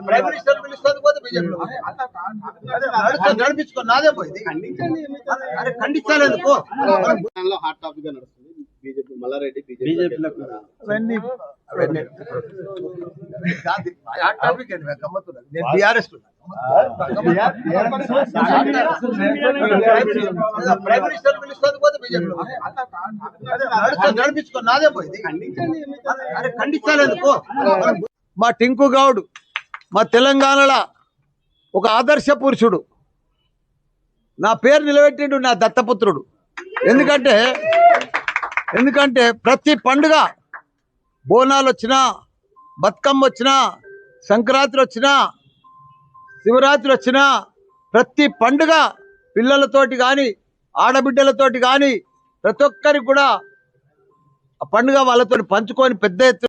prime minister పిలుస్తుంది పోతే BJP నడిపించుకో నాదే పోయింది అరే ఖండించాలి ఎందుకు హాట్ టాపిక్ గా నడుస్తుంది BJP Mallareddy BJP BRS prime minister పిలుస్తుంది పోతే బీజేపీ నడిపించుకో నాదే పోయింది అరే ఖండించాలి ఎందుకు మా టింకు గౌడ్ మా తెలంగాణలో ఒక ఆదర్శ పురుషుడు నా పేరు నిలబెట్టిండు నా దత్తపుత్రుడు ఎందుకంటే ప్రతి పండుగ బోనాలు వచ్చినా బతుకమ్మ వచ్చినా సంక్రాంతి వచ్చినా శివరాత్రి వచ్చినా ప్రతి పండుగ పిల్లలతోటి కానీ ఆడబిడ్డలతోటి కానీ ప్రతి ఒక్కరికి కూడా ఆ పండుగ వాళ్ళతో పంచుకొని పెద్ద ఎత్తున